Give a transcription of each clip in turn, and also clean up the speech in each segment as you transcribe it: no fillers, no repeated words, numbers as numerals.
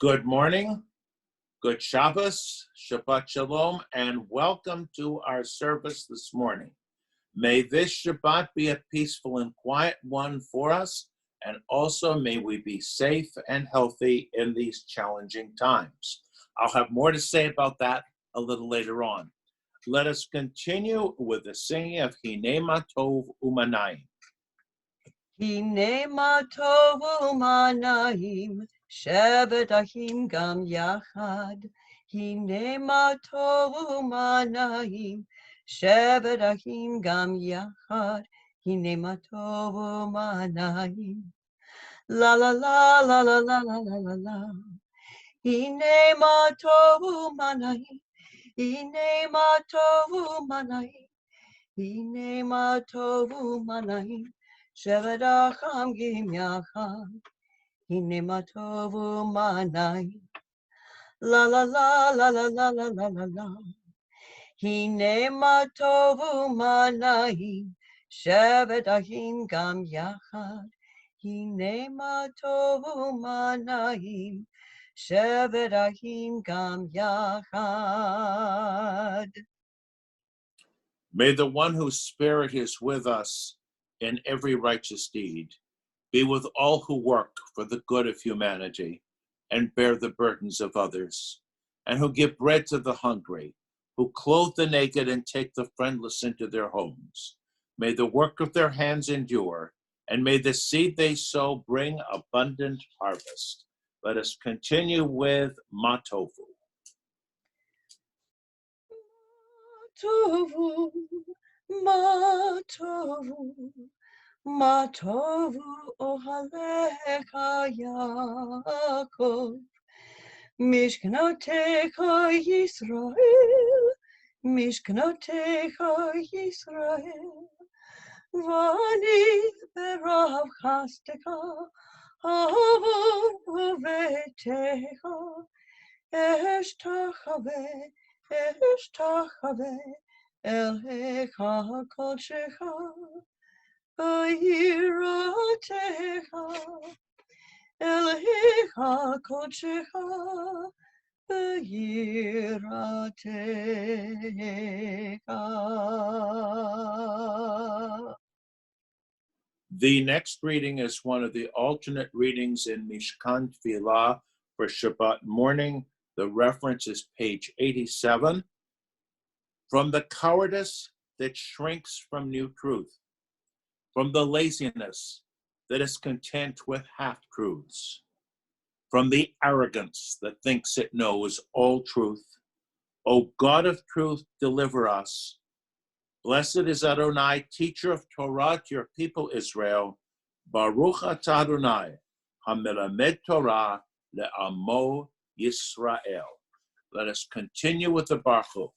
Good morning, good Shabbos, Shabbat Shalom, and welcome to our service this morning. May this Shabbat be a peaceful and quiet one for us, and also may we be safe and healthy in these challenging times. I'll have more to say about that a little later on. Let us continue with the singing of Hinei Ma Tov Umanayim. Hinei ma tov u'manayim, shevet achim gam yachad. Hinei ma tov u'manayim, shevet achim gam yachad. Hinei ma tov u'manayim. La la la la la la la la la la. Hinei ma tov u'manayim, hinei ma tov u'manayim, hinei ma tov u'manayim. Shevet achim gam yachad, hinei ma tov u'manayim. La la la la la la la la la la. Hinei ma tov u'manayim, shevet achim gam yachad. Hinei ma tov u'manayim, shevet achim gam yachad. May the one whose spirit is with us in every righteous deed be with all who work for the good of humanity and bear the burdens of others, and who give bread to the hungry, who clothe the naked and take the friendless into their homes. May the work of their hands endure, and may the seed they sow bring abundant harvest. Let us continue with Ma Tovu. Tovu, ma tovu, ma tovu ohalecha Yaakov, Mishkanotecha Yisrael, Mishkanotecha Yisrael, Vani berav chastecha, avo vetecha, eshtachave, eshtachave, Elhecha kodshecha, v'yiratecha, Elhecha kodshecha, v'yiratecha. The next reading is one of the alternate readings in Mishkan Tfilah for Shabbat morning. The reference is page 87. From the cowardice that shrinks from new truth, from the laziness that is content with half-truths, from the arrogance that thinks it knows all truth, O God of truth, deliver us. Blessed is Adonai, teacher of Torah to your people Israel. Baruch atah Adonai, hamelamed Torah le'amo Yisrael. Let us continue with the Baruch.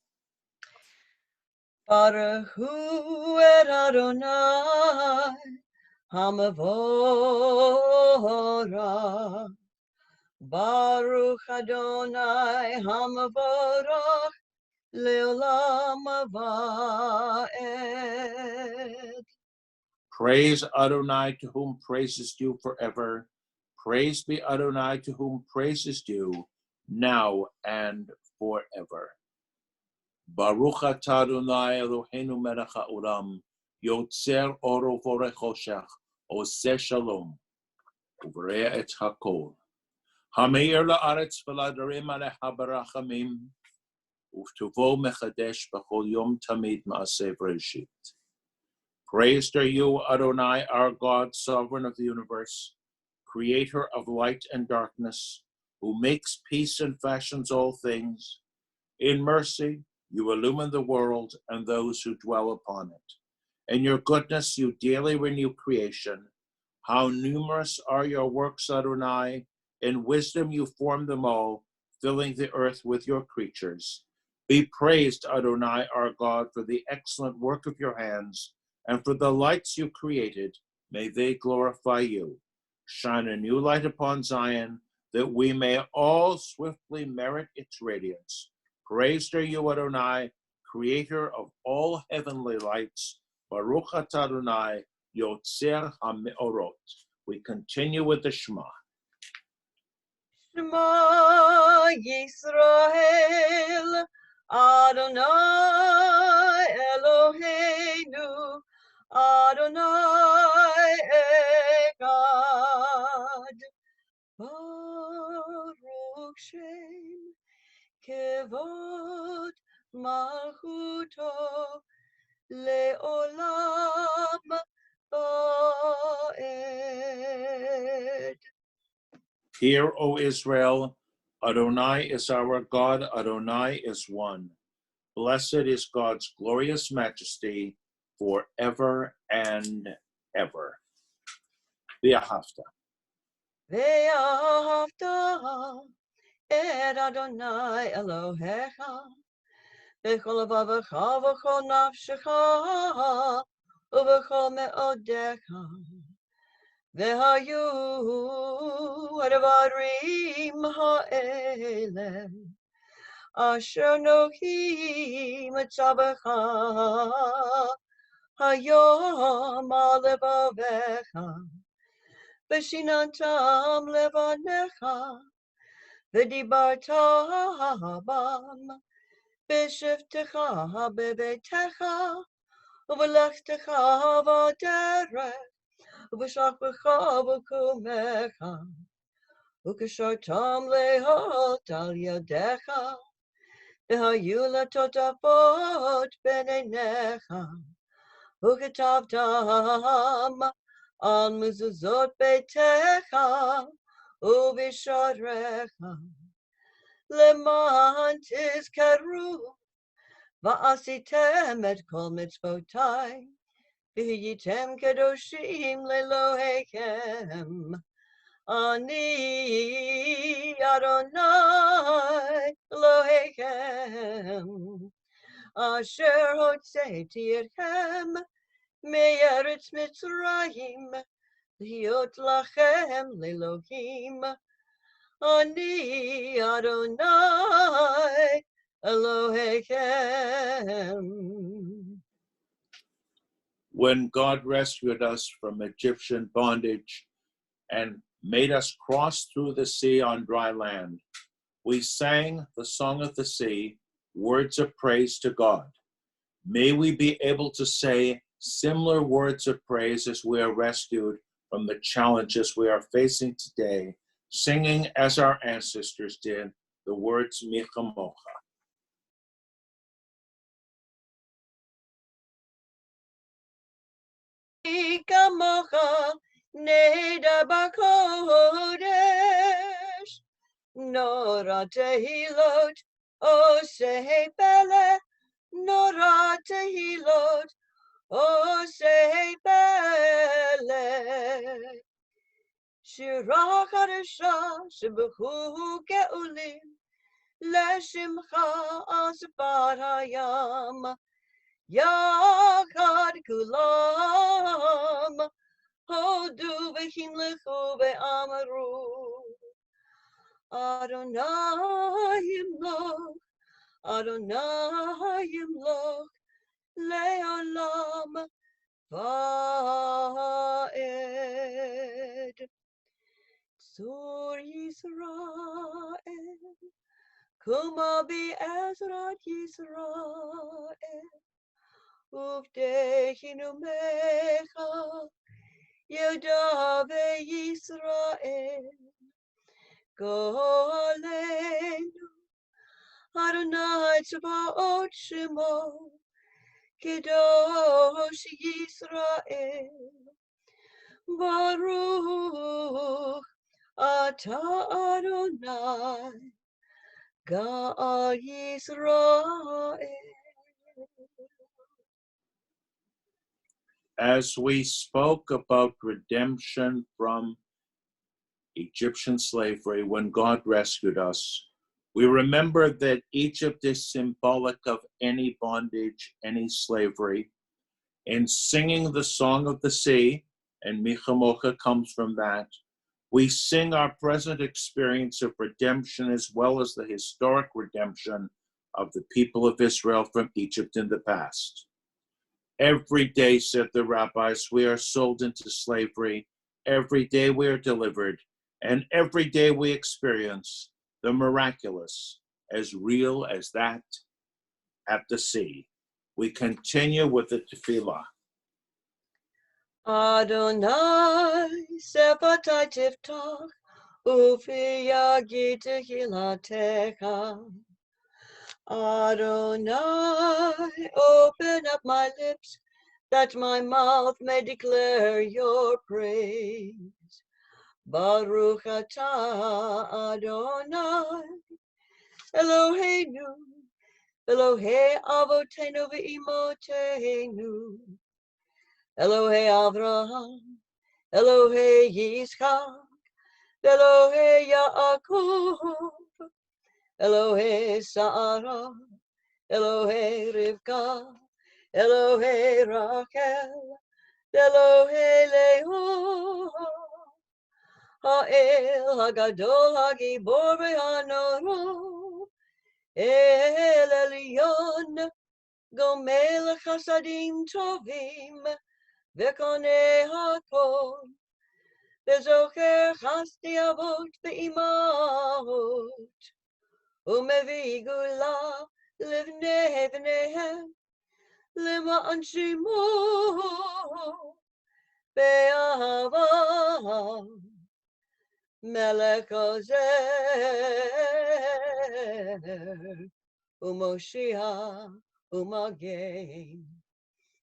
Baruch hu et Adonai, hamavorach. Baruch Adonai, hamavorach, leolam va'ed. Praise Adonai, to whom praise is due forever. Praise be Adonai, to whom praise is due, now and forever. Baruch atah Adonai Eloheinu melech ha'olam, yotzer oro v'orei choshech, oseh shalom, u'boreah et hakol. Hameir la'aretz v'la'adarim alecha barachamim, u'v'tovo mechadesh b'chol yom tamid ma'aseh v'reshit. Praised are you, Adonai, our God, sovereign of the universe, creator of light and darkness, who makes peace and fashions all things. In mercy, you illumine the world and those who dwell upon it. In your goodness, you daily renew creation. How numerous are your works, Adonai. In wisdom, you form them all, filling the earth with your creatures. Be praised, Adonai, our God, for the excellent work of your hands, and for the lights you created. May they glorify you. Shine a new light upon Zion, that we may all swiftly merit its radiance. Praised are you, Adonai, creator of all heavenly lights. Baruch atah Adonai, yotzer hameorot. We continue with the Shema. Shema Yisrael, Adonai Eloheinu, Adonai Echad. Baruch Shem Kevod Malchuto Leolam Vaed. Hear, O Israel, Adonai is our God, Adonai is one. Blessed is God's glorious majesty forever and ever. V'ahavta. Ve'ahavta et Adonai Elohecha b'chol levavecha v'chol nafshecha u'b'chol me'odecha ve'hayu advarim ha'ele asher nohi mitzavecha hayom alevavecha v'shinantam levanecha v'dibarta bam b'shivtecha b'beitecha u'v'lechtecha v'derech u'v'shachvecha v'kumecha u'kashartam lehot al yadecha v'hayu latotafot b'neinecha u'ketavtam al mezuzot beitecha u'b'sharecha leman tizkaru va'asitem et kol mitzvotai v'hiyitem kedoshim lelohechem ani Adonai Elohechem asher hotzeiti etchem me'eretz Mitzrayim להיות לכם לאלוהים, אני אדוני אלוהיכם. When God rescued us from Egyptian bondage and made us cross through the sea on dry land, we sang the song of the sea, words of praise to God. May we be able to say similar words of praise as we are rescued from the challenges we are facing today, singing as our ancestors did the words Mi Chamocha. Mi Chamocha neder b'kodesh, Nora tehilot oseh pele, Nora tehilot oseh pele. Shira chadasha shebechu ge'ulim, Leshimcha asfar hayam, Yachad kulam, Hodu v'himlechu ve'amaru, Adonai yimloch, Adonai yimloch, Le'olam va'ed. Tzur Yisrael, Kuma bi'ezrat Yisrael, Uvdehinu mecha, Yedah ve'Yisrael, Golenu, Adonai Tzvaot Shemo, Kedosh Yisrael, Baruch Ata Adonai, Ga'al Yisrael. As we spoke about redemption from Egyptian slavery when God rescued us, we remember that Egypt is symbolic of any bondage, any slavery. In singing the song of the sea, and Mi Chamocha comes from that, we sing our present experience of redemption as well as the historic redemption of the people of Israel from Egypt in the past. Every day, said the rabbis, we are sold into slavery. Every day we are delivered. And every day we experience the miraculous as real as that at the sea. We continue with the tefillah. Adonai, sepatai tiftach, ufi yagi tehilatecha. Adonai, open up my lips, that my mouth may declare your praise. Baruch atah Adonai, Eloheinu, Elohei avotenu ve'imotenu, Elohei Avraham, Elohei Yitzchak, Elohei Yaakov, Elohei Sarah, Elohei Rivka, Elohei Rachel, Elohei Leah, Ha'el Hagadol Hagibor Ve'hanoro, El Elyon, Gomel Chasadim Tovim, Ve'konei Hakol, Ve'zocher Chasdi Avot Ve'imahot, Umevi Gula Livnei V'neihem, Lema'an Shimo Be'ahava, Melech Ozer, Umoshiach, Umagen,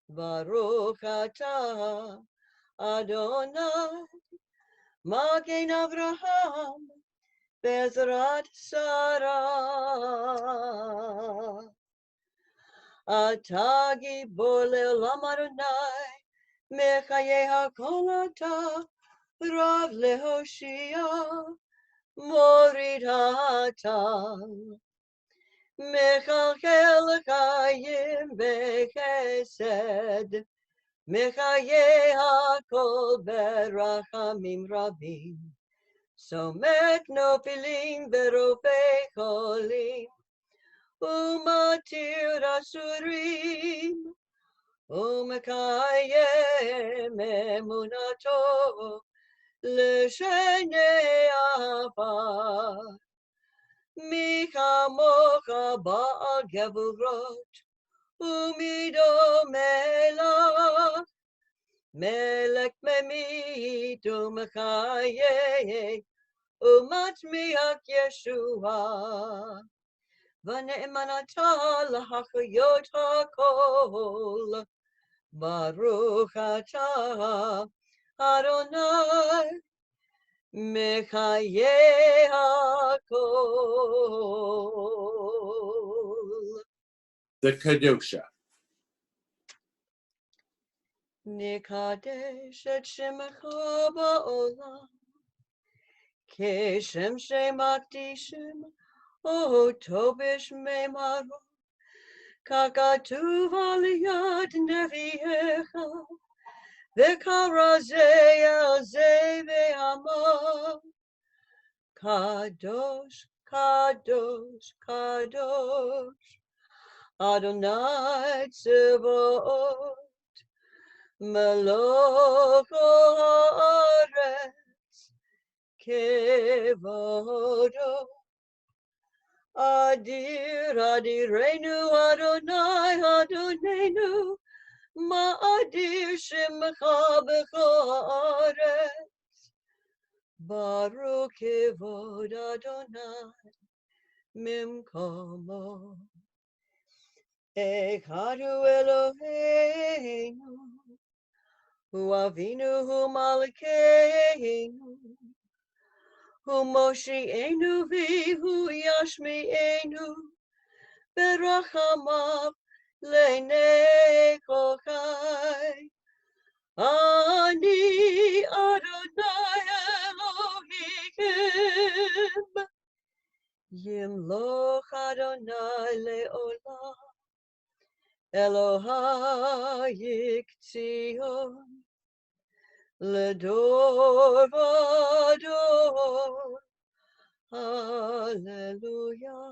Baruch atah Adonai, Magen Avraham, Bezrat Sarah. Atah gibor le'olam Adonai, Mechayei hakol atah, Rav lehoshia, Morid ha'atal. Mechalchel chayim bechesed, Mechayei hakol berachamim rabim. Somek nofilim berofei cholim, Umatir asurim, Umekayem emunato, L'shenei afar. Mi chamocha ba'al gevurot, umido melech, melech memit u'mechayeh, u'matmiach Yeshua. V'ne'emanata l'hachayot hakol, Baruch atah Adonai, Mechayeh hakol. The Kedusha. Nikadesh et shemecha ba'olam, Keshem shemakdishim, O tobish me'maro, Kakatuv aliyad neviecha, V'karazeh el zeh ve'amah, Kadosh, Kadosh, Kadosh, Adonai Tzevot, Melech haaretz, Kevodo. Adir, Adirenu, Adonai, Adonenu, Ma'adir Shemcha b'chaaretz, Baruch Kevod Adonai, Mimkomo. Echadu Eloheinu, Hu Avinu, Hu Malkeinu, Hu Moshienu, Hu Yashmienu, Berachamav Leinei Kochai. Ani Adonai Elohim, Yimloch Adonai le'olam, Elohai Yiktion, Ledor vador, Hallelujah.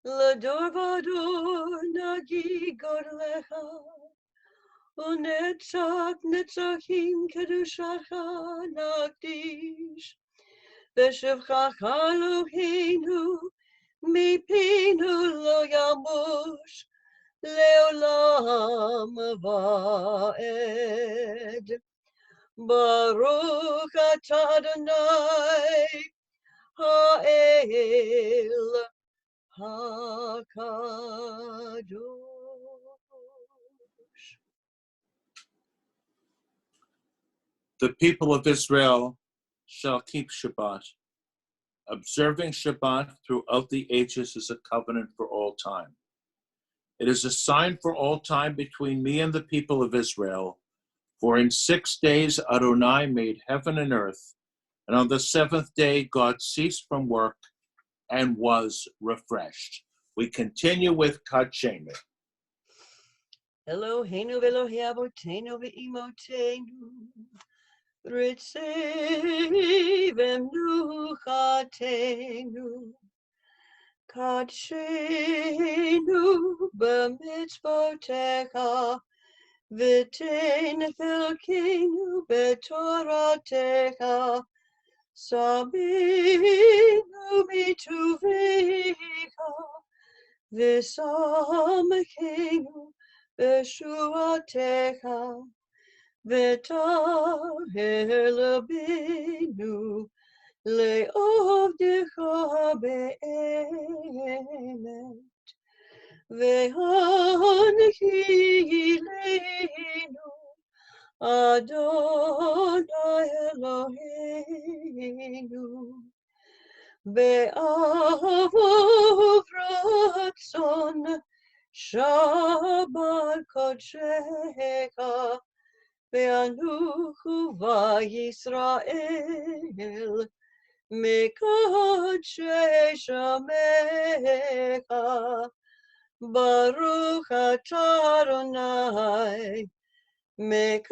Ledor vador nagi godlecha, ונצח נצחים קדושתך נקדיש, בשבחך אלוהינו, מפינו לא ימוש, לעולם ועד. ברוך אתה אדוני, האל הקדוש. The people of Israel shall keep Shabbat. Observing Shabbat throughout the ages is a covenant for all time. It is a sign for all time between me and the people of Israel. For in 6 days Adonai made heaven and earth, and on the 7th day God ceased from work and was refreshed. We continue with Kadshenu. Eloheinu ve'Elohei avotenu ve'imotenu, receive emnuchatenu, kadshenu b'mitzvotecha, v'tein chelkeinu b'toratecha, sabinu mituvecha, v'samkeinu b'shuatecha, v'taher labenu le'ovdecha be'emet, v'hankilenu Adonai Eloheinu, be'avov ratzon Shabbat kodshecha, ve'anuchu va'Yisrael mekadshei shamecha, Baruch atah Adonai mekadesh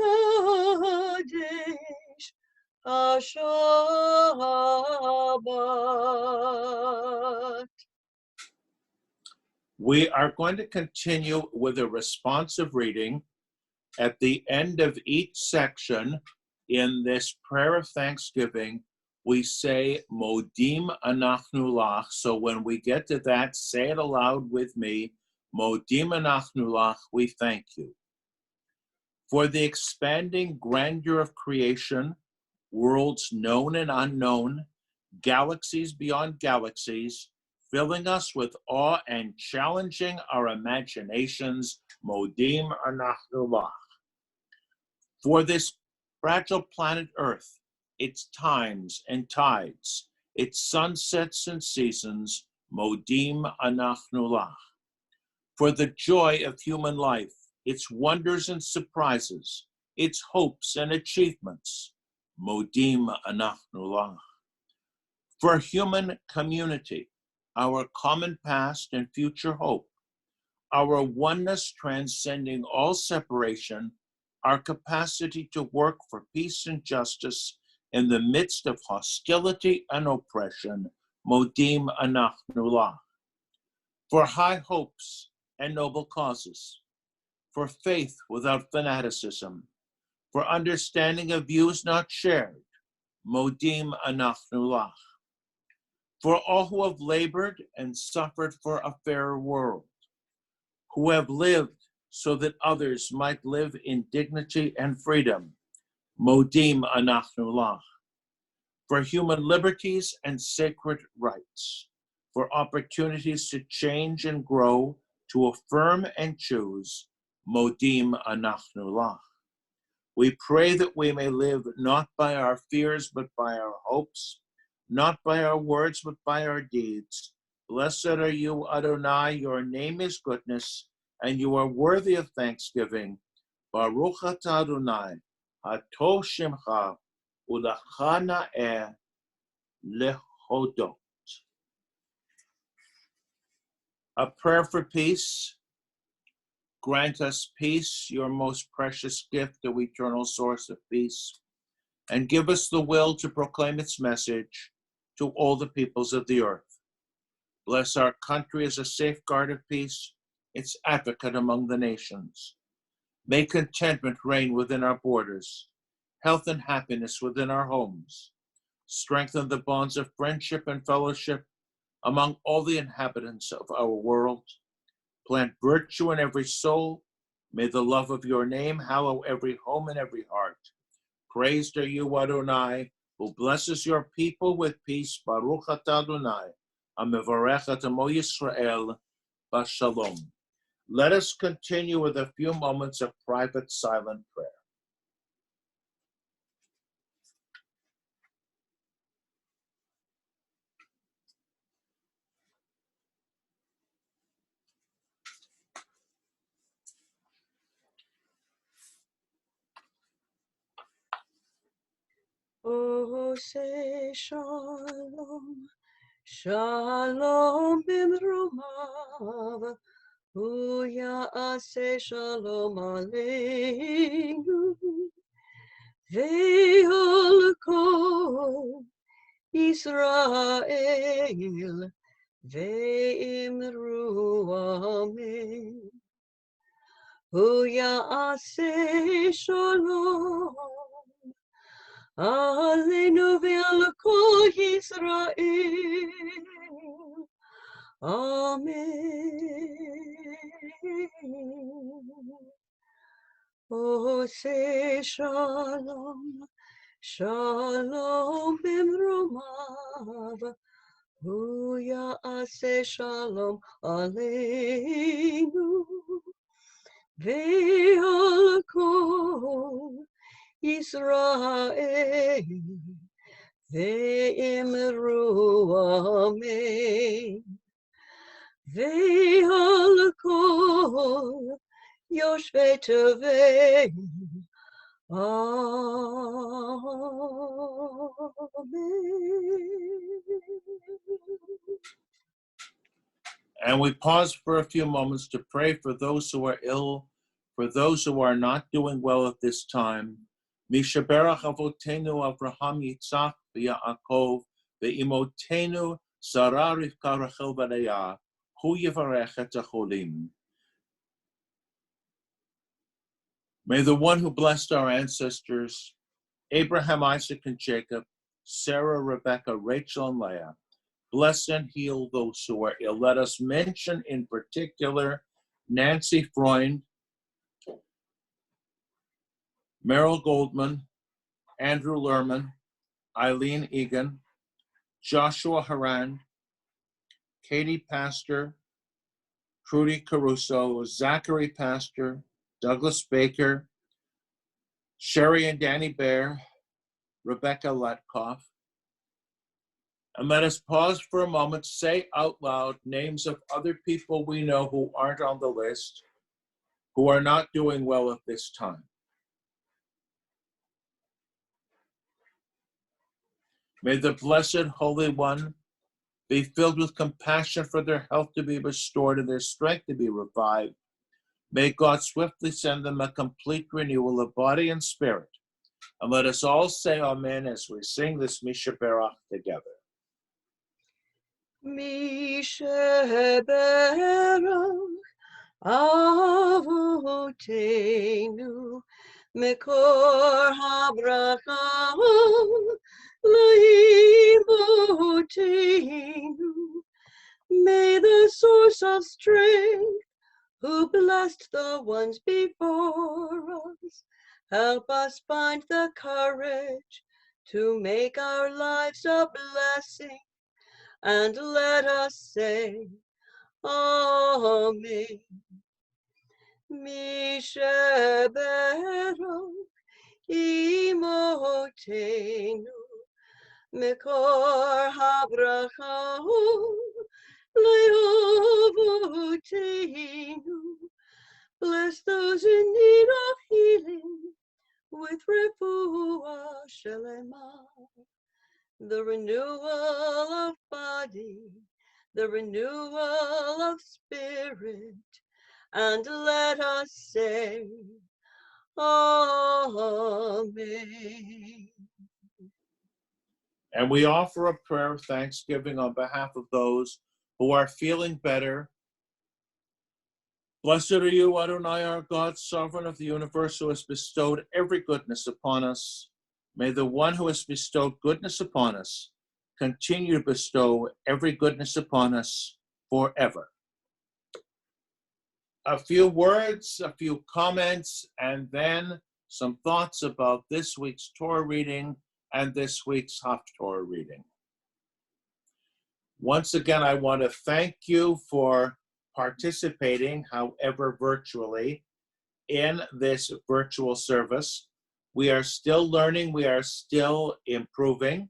HaShabbat. We are going to continue with a responsive reading. At the end of each section in this prayer of thanksgiving, we say, Modim anachnu lach. So when we get to that, say it aloud with me, Modim anachnu lach, we thank you. For the expanding grandeur of creation, worlds known and unknown, galaxies beyond galaxies, filling us with awe and challenging our imaginations, Modim anachnu lach. For this fragile planet Earth, its times and tides, its sunsets and seasons, Modim anachnu lach. For the joy of human life, its wonders and surprises, its hopes and achievements, Modim anachnu lach. For human community, our common past and future hope, our oneness transcending all separation, our capacity to work for peace and justice in the midst of hostility and oppression, Modim anachnu lach. For high hopes and noble causes, for faith without fanaticism, for understanding of views not shared, Modim anachnu lach. For all who have labored and suffered for a fairer world, who have lived so that others might live in dignity and freedom, Modim anachnu lach. For human liberties and sacred rights, for opportunities to change and grow, to affirm and choose, Modim anachnu lach. We pray that we may live not by our fears, but by our hopes, not by our words, but by our deeds. Blessed are you, Adonai, your name is goodness, and you are worthy of thanksgiving. Baruch atah Adonai, hatov shemcha, u'lecha na'eh lehodot. A prayer for peace. Grant us peace, your most precious gift, O eternal source of peace, and give us the will to proclaim its message to all the peoples of the earth. Bless our country as a safeguard of peace, its advocate among the nations. May contentment reign within our borders, health and happiness within our homes. Strengthen the bonds of friendship and fellowship among all the inhabitants of our world. Plant virtue in every soul. May the love of your name hallow every home and every heart. Praised are you, Adonai, who blesses your people with peace. Baruch atah Adonai, hamevarech et amo Yisrael, bashalom. Let us continue with a few moments of private silent prayer. Oh, say shalom, shalom bimrumav, say shalom aleinu, ve'ol kol Israel, ve'imru amen. say shalom Aleinu ve'al kol Yisrael. Amen. Oh, say shalom, shalom bimrumav. say shalom aleinu. Ve'al kol Israel, ve'imru amen. Ve'al kol yoshvei tevei, amen. And we pause for a few moments to pray for those who are ill, for those who are not doing well at this time. Mishaberach avotenu Avraham Yitzchak v'Yaakov ve'imotenu Sarah Rivka Rachel v'Leah hu yivarech et hacholim. May the one who blessed our ancestors, Abraham, Isaac, and Jacob, Sarah, Rebecca, Rachel, and Leah, bless and heal those who are ill. Let us mention in particular Nancy Freund, Merrill Goldman, Andrew Lerman, Eileen Egan, Joshua Haran, Katie Pastor, Trudy Caruso, Zachary Pastor, Douglas Baker, Sherry and Danny Bear, Rebecca Letkoff. And let us pause for a moment, say out loud names of other people we know who aren't on the list, who are not doing well at this time. May the Blessed Holy One be filled with compassion for their health to be restored and their strength to be revived. May God swiftly send them a complete renewal of body and spirit. And let us all say amen as we sing this Misha Berach together. Misha Berach Avotenu Mekor habracha Leimotenu. May the source of strength, who blessed the ones before us, help us find the courage to make our lives a blessing, and let us say, Amen. Misha Berach Imotenu Mekor habracha Leovotenu. Bless those in need of healing with refuah shelema, the renewal of body, the renewal of spirit, and let us say, Amen. And we offer a prayer of thanksgiving on behalf of those who are feeling better. Blessed are you, Adonai, our God, sovereign of the universe, who has bestowed every goodness upon us. May the one who has bestowed goodness upon us continue to bestow every goodness upon us forever. A few words, a few comments, and then some thoughts about this week's Torah reading and this week's Haftorah reading. Once again, I want to thank you for participating, however virtually, in this virtual service. We are still learning, we are still improving.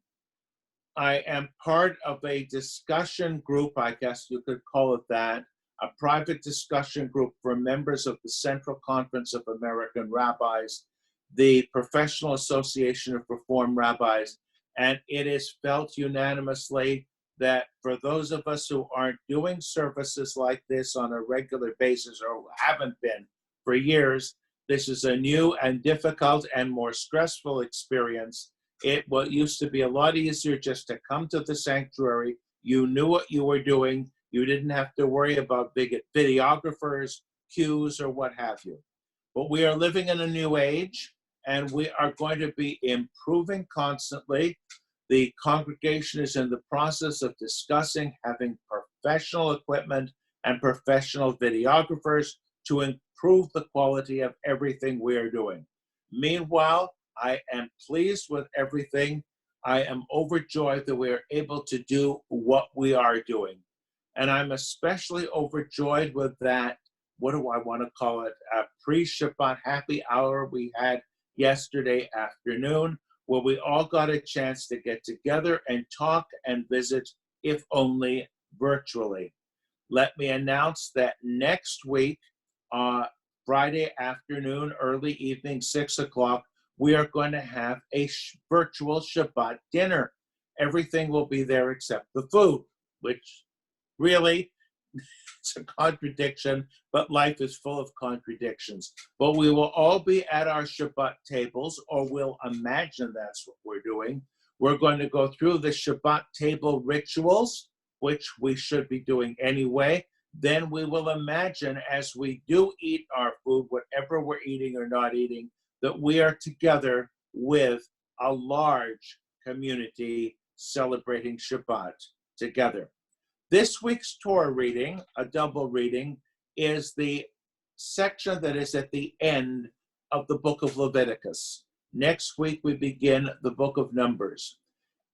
I am part of a discussion group, I guess you could call it that, a private discussion group for members of the Central Conference of American Rabbis, the Professional Association of Reform Rabbis, and it is felt unanimously that for those of us who aren't doing services like this on a regular basis or haven't been for years, this is a new and difficult and more stressful experience. What used to be a lot easier just to come to the sanctuary. You knew what you were doing. You didn't have to worry about big videographers, cues, or what have you. But we are living in a new age, and we are going to be improving constantly. The congregation is in the process of discussing having professional equipment and professional videographers to improve the quality of everything we are doing. Meanwhile, I am pleased with everything. I am overjoyed that we are able to do what we are doing. And I'm especially overjoyed with that, what do I want to call it, a pre-Shabbat happy hour we had yesterday afternoon, where we all got a chance to get together and talk and visit, if only virtually. Let me announce that next week, Friday afternoon, early evening, 6 o'clock, we are going to have a virtual Shabbat dinner. Everything will be there except the food, which really, it's a contradiction, but life is full of contradictions. But we will all be at our Shabbat tables, or we'll imagine that's what we're doing. We're going to go through the Shabbat table rituals, which we should be doing anyway. Then we will imagine, as we do eat our food, whatever we're eating or not eating, that we are together with a large community celebrating Shabbat together. This week's Torah reading, a double reading, is the section that is at the end of the book of Leviticus. Next week, we begin the book of Numbers.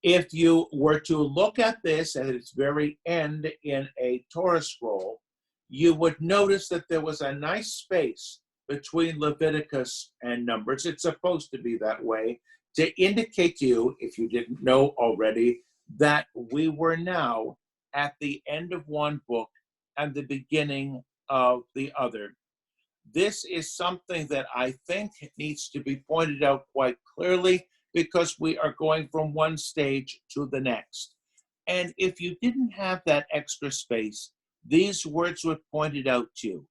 If you were to look at this at its very end in a Torah scroll, you would notice that there was a nice space between Leviticus and Numbers. It's supposed to be that way, to indicate to you, if you didn't know already, that we were now at the end of one book and the beginning of the other. This is something that I think needs to be pointed out quite clearly, because we are going from one stage to the next. And if you didn't have that extra space, these words would point it out to you.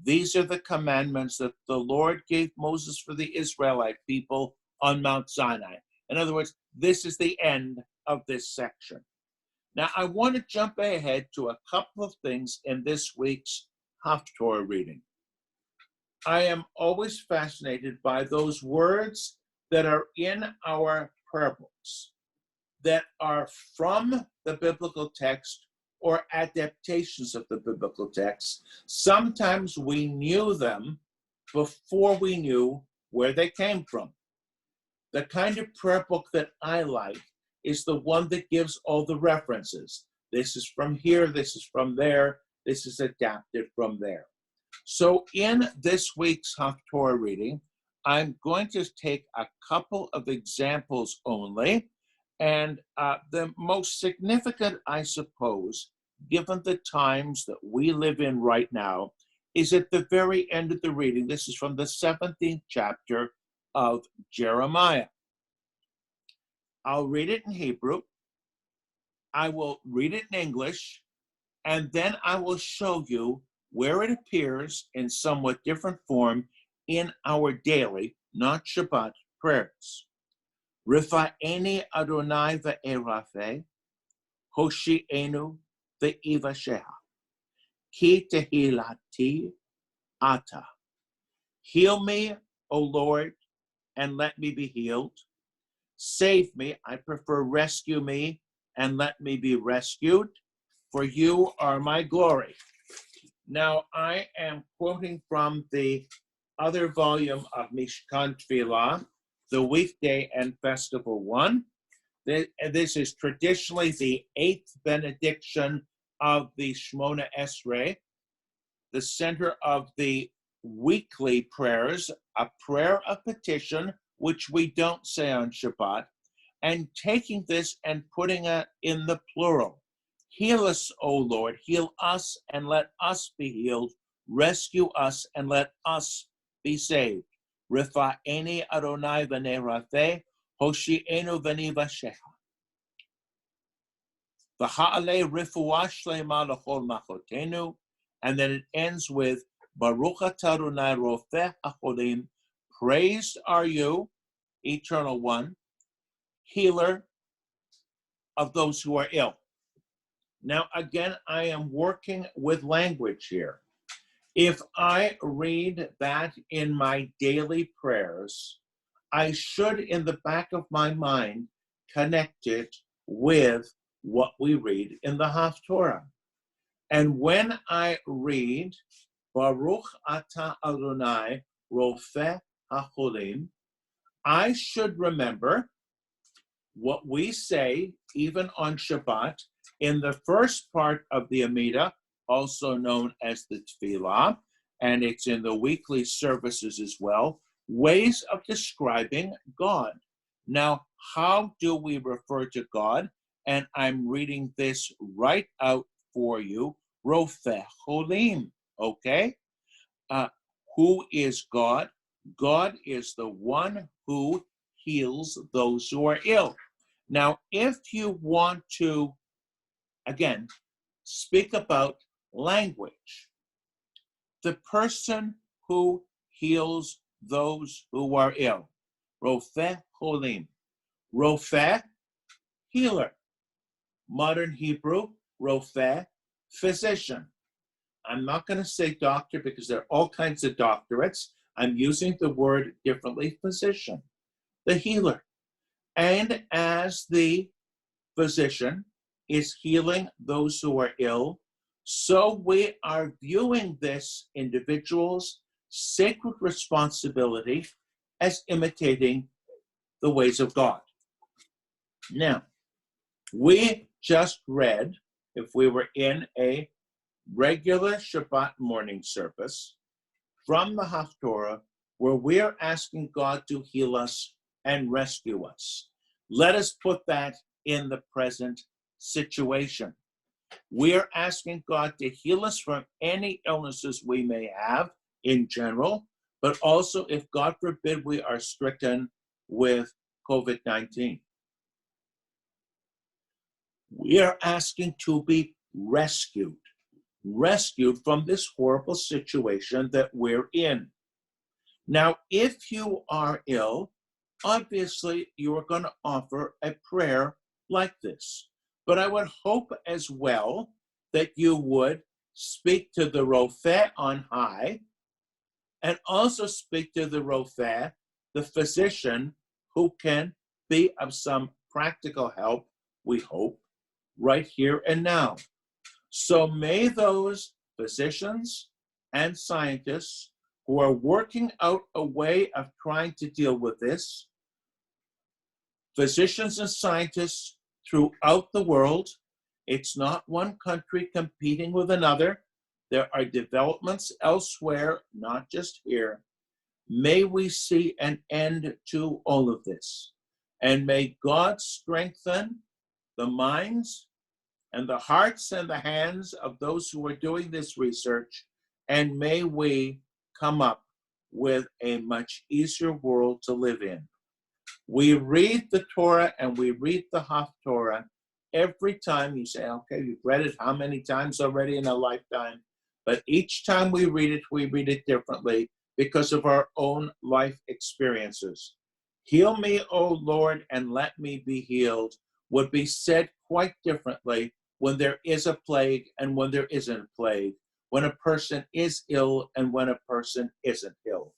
These are the commandments that the Lord gave Moses for the Israelite people on Mount Sinai. In other words, this is the end of this section. Now, I want to jump ahead to a couple of things in this week's Haftorah reading. I am always fascinated by those words that are in our prayer books that are from the biblical text or adaptations of the biblical text. Sometimes we knew them before we knew where they came from. The kind of prayer book that I like is the one that gives all the references. This is from here, this is from there, this is adapted from there. So in this week's Haftorah reading, I'm going to take a couple of examples only, and the most significant, I suppose, given the times that we live in right now, is at the very end of the reading. This is from the 17th chapter of Jeremiah. I'll read it in Hebrew, I will read it in English, and then I will show you where it appears in somewhat different form in our daily, not Shabbat, prayers. Rifa'eni Adonai ve'erafe, Hoshi'enu ve'ivasheha, Ki tehilati ata. Heal me, O Lord, and let me be healed. Save me, I prefer rescue me, and let me be rescued, for you are my glory. Now, I am quoting from the other volume of Mishkan Tefillah, the weekday and festival one. This is traditionally the 8th benediction of the Shmona Esrei, the center of the weekly prayers, a prayer of petition, which we don't say on Shabbat, and taking this and putting it in the plural. Heal us, O Lord, heal us and let us be healed. Rescue us and let us be saved. Rifa'eni Adonai v'nei ratheh, Hoshi'enu v'ni v'shecha. V'ha'alei rifuah shlema l'chol machotenu. And then it ends with Baruch atah Adonai rofeh hacholim. Praised are you, Eternal One, healer of those who are ill. Now, again, I am working with language here. If I read that in my daily prayers, I should, in the back of my mind, connect it with what we read in the Haftorah. And when I read Baruch atah Adonai rofeh hacholim, I should remember what we say even on Shabbat in the first part of the Amidah, also known as the Tefillah, and it's in the weekly services as well, ways of describing God. Now, how do we refer to God? And I'm reading this right out for you. Rofeh Cholim, okay? Who is God? God is the one who heals those who are ill. Now, if you want to, again, speak about language, the person who heals those who are ill, Rofeh Cholim. Rofeh, healer. Modern Hebrew, Rofeh, physician. I'm not going to say doctor because there are all kinds of doctorates. I'm using the word differently, physician, the healer. And as the physician is healing those who are ill, so we are viewing this individual's sacred responsibility as imitating the ways of God. Now, we just read, if we were in a regular Shabbat morning service, from the Haftorah, where we are asking God to heal us and rescue us. Let us put that in the present situation. We are asking God to heal us from any illnesses we may have in general, but also if, God forbid, we are stricken with COVID-19. We are asking to be rescued from this horrible situation that we're in. Now, if you are ill, obviously you are going to offer a prayer like this. But I would hope as well that you would speak to the Rofeh on high and also speak to the Rofeh, the physician, who can be of some practical help, we hope, right here and now. So may those physicians and scientists who are working out a way of trying to deal with this, physicians and scientists throughout the world, it's not one country competing with another. There are developments elsewhere, not just here. May we see an end to all of this. And may God strengthen the minds and the hearts and the hands of those who are doing this research, and may we come up with a much easier world to live in. We read the Torah and we read the Haftorah every time. You say, okay, you've read it how many times already in a lifetime? But each time we read it differently because of our own life experiences. Heal me, O Lord, and let me be healed would be said quite differently when there is a plague and when there isn't a plague. when a person is ill and when a person isn't ill.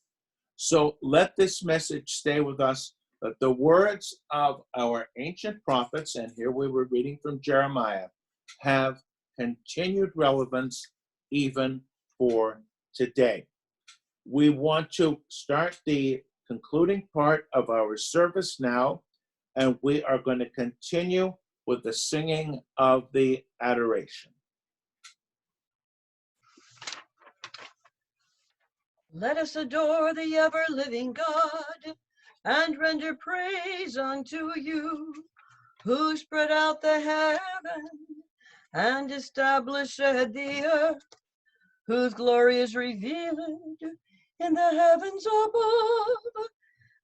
So let this message stay with us, that the words of our ancient prophets, and here we were reading from Jeremiah, have continued relevance even for today. We want to start the concluding part of our service now, and we are going to continue with the singing of the Adoration. Let us adore the ever-living God and render praise unto you, who spread out the heaven and established the earth, whose glory is revealed in the heavens above,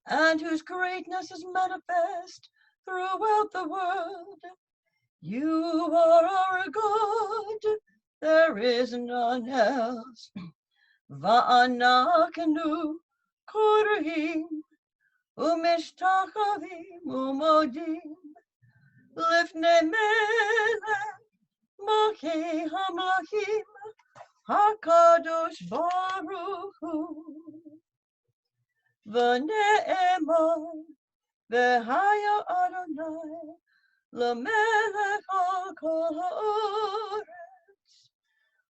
and whose greatness is manifest throughout the world. You are our God, there is none else. Va'anakenu korim umishtachavim umodim lifnei melech malkei hamlachim hakadosh baruch hu v'ne'emar v'haya Adonai l'melech al kol ha'aretz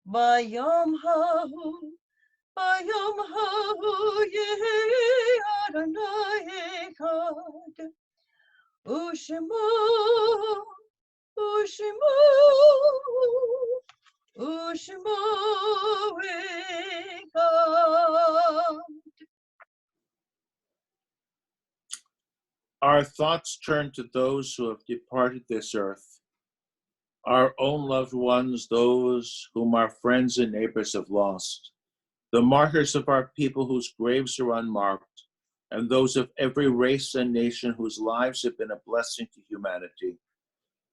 bayom hahu Bayom hahu yehi Adonai echad, Ushemo, Ushemo, Ushemo echad. Our thoughts turn to those who have departed this earth, our own loved ones, those whom our friends and neighbors have lost, the martyrs of our people whose graves are unmarked, and those of every race and nation whose lives have been a blessing to humanity.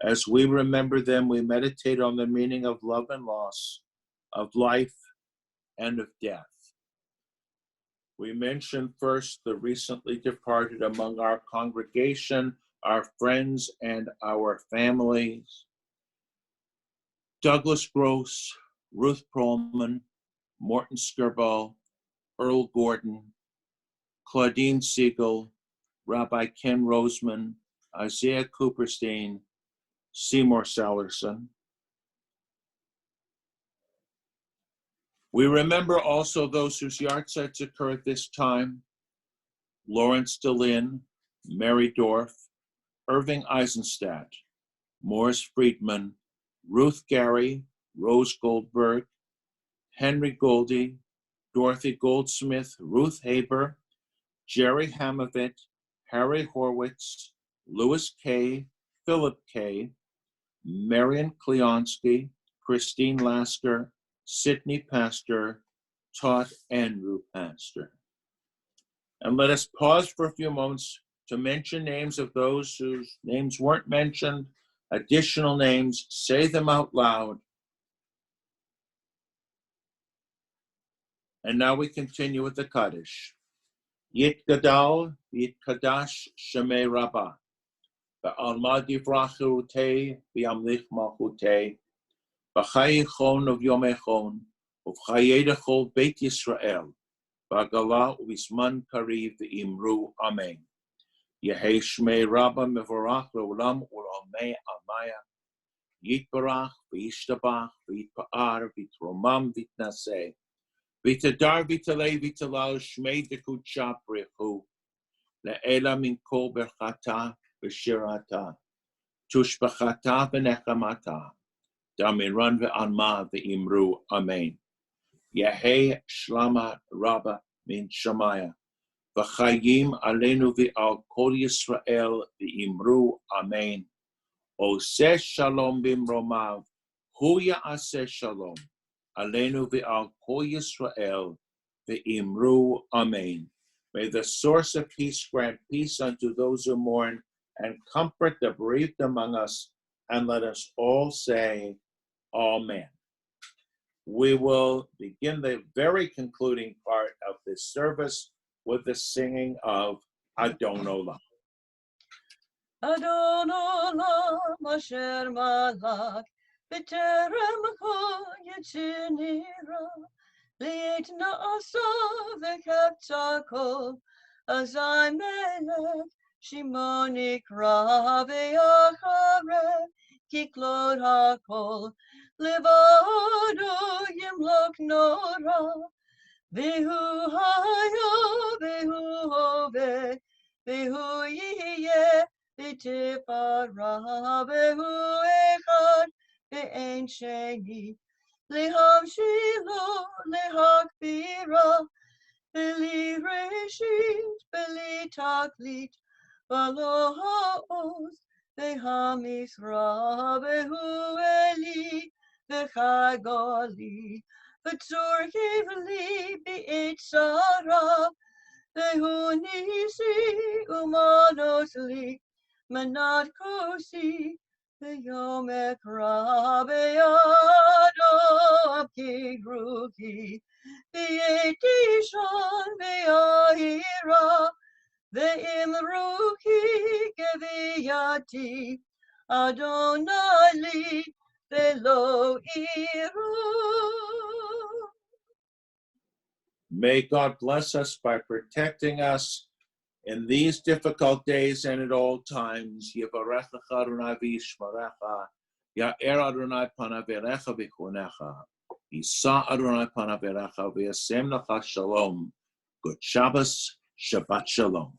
As we remember them, we meditate on the meaning of love and loss, of life and of death. We mention first the recently departed among our congregation, our friends and our families. Douglas Gross, Ruth Perlman, Morton Skirball, Earl Gordon, Claudine Siegel, Rabbi Ken Roseman, Isaiah Cooperstein, Seymour Sallerson. We remember also those whose yahrzeits occur at this time: Lawrence DeLynn, Mary Dorff, Irving Eisenstadt, Morris Friedman, Ruth Gary, Rose Goldberg, Henry Goldie, Dorothy Goldsmith, Ruth Haber, Jerry Hamovit, Harry Horwitz, Louis Kay, Philip Kay, Marion Kleonsky, Christine Lasker, Sidney Pastor, Todd Andrew Pastor. And let us pause for a few moments to mention names of those whose names weren't mentioned, additional names, say them out loud. And now we continue with the Kaddish. Yit Gadal, Yit Kadash, Shemei Rabbah. Ba'alma divrachu te, B'yamlich malchute. B'chai chon of Yom Echon, Uvchayedechol Beit Yisrael. Ba'gala u'visman kariv v'imru. Amen. Yehei Shmei Rabbah mevorach le'olam u'l'amei amaya. Yitbarach v'yishtabach v'yitpa'ar v'yitromam v'yitnaseh. V'tadar v'talei v'talal shmei dekut shaprichu. Le'ela min kol berchata v'shirata. Tushbachata v'nechamata. Damiran v'alma v'imru. Amen. Yehei shlama rabba min shamaya. V'chayim aleinu v'al kol Yisrael v'imru. Amen. Oseh shalom bimromav. Hu ya'aseh shalom. Aleinu v'al kol Yisrael v'imru. Amen. May the source of peace grant peace unto those who mourn and comfort the bereaved among us, and let us all say Amen. We will begin the very concluding part of this service with the singing of Adon Olam. Adon Olam asher malach בטרם כל יצנרה, לעת נעשה וקפצה כל, אזי מלך שמו נקרא ואחרי, ככלות הכל, לבדו ימלוך נורא, והוא היה והוא הווה, והוא יהיה בתפארה, והוא אחד ואין שני, להמשילו, להגבירה, בלי ראשית, בלי תכלית, ולא העוז והמשרה, והוא אלי וחי גולי, וצור כבלי בעת צרה, והוא ניסי ומנוס לי, מנת כוסי, ביום אקרא בידו אבקירוכי, בעת אישון ויהירה, ואמרוכי גבייתי, אדוני לי ולא אירו. May God bless us by protecting us in these difficult days and at all times. Yevarechecha Adonai v'yishmerecha, Ya'er Adonai panav elecha v'chunecha, Yisa Adonai panav elecha v'yasem lecha shalom. Good Shabbos, Shabbat Shalom.